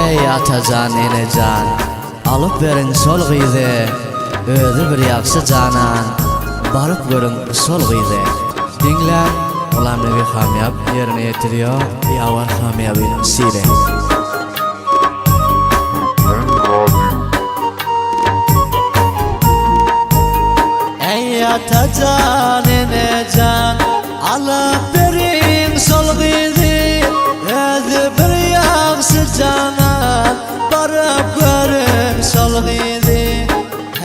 Ey atacan enecan, alıp verin sol gıydı, özü bir yakşı canan, barıp görün sol gıydı. Dinlen, ulan nevi hamyab yerine yetiriyor, yavar hamyabın sile. Ey atacan enecan, alıp verin sol gıydı, özü bir yakşı canan, barıp görün sol gıydı.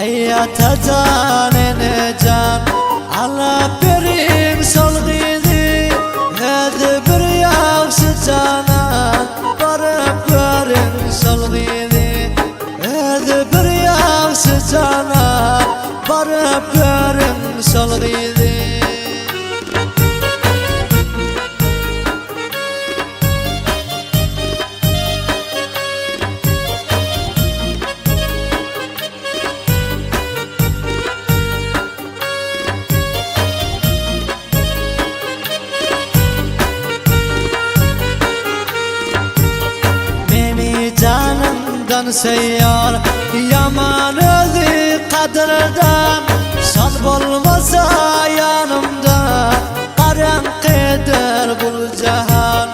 Ey atacan enecan, alıp verin sol gıydı, özü bir yakşı canan, barıp görün sol gıydı. Özü bir yakşı canan, barıp görün sol gıydı. Canımdan seyyar, yaman özü kadırdan, sal olmasa yanımda, karanlıktır bu cihan.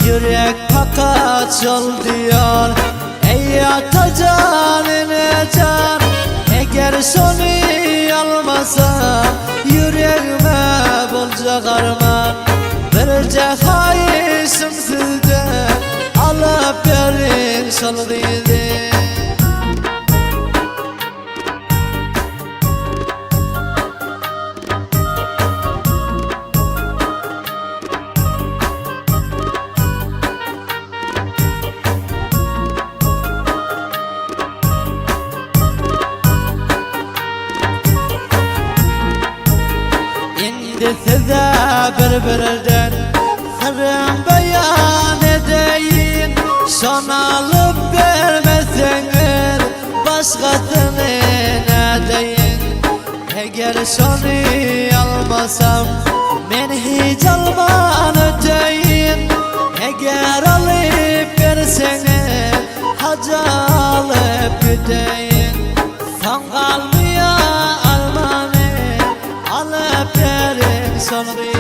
Yürek fakat yol diyor, ey atacan enecan, eğer seni almasam, yüreğime bulacak arman. Bir cehayı sımsızdan, alıp verin sol gıydı. İndi size birbirinden sırrım beyan edeyim. Son alıp vermeseniz başkasını ne deyin? Eğer sonu almasam ben hiç alman öteyim. Eğer alıp verseniz hacı alıp gideyim. Son kalmıyor almanı, alıp verin son gıydı.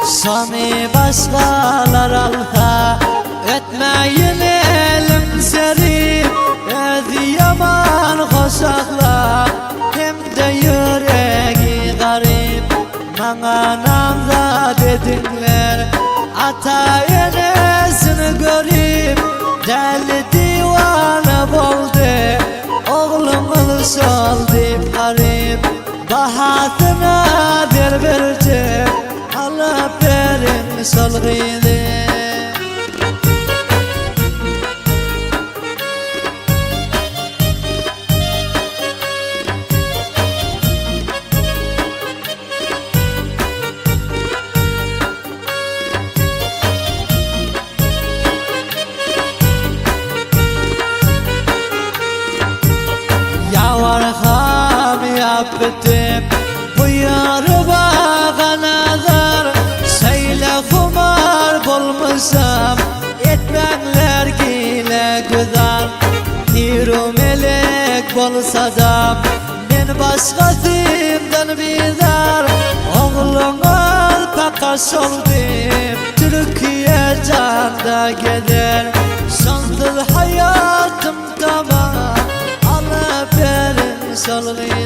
Sami başkalar alsa, etmeyin elim serim. Özü yaman koşaklar, hem de yüreği garip. Bana namza dedinler, ata enesini görüp, deli divane boldu, oğlumuz oldu garip. Bahasına vereceğim, alıp verin sol gıydı. Yavar hamyab bitip, bu yarı bağa nazar. Söyle kumar bulmuşam, etmenler gile güzel. Hiru melek bolsa da, ben başkasından bizar. Oğlum alpakas oldum, Türkiye canda gider. Sonsuz hayatım tamam, alıp verin sol gıydı.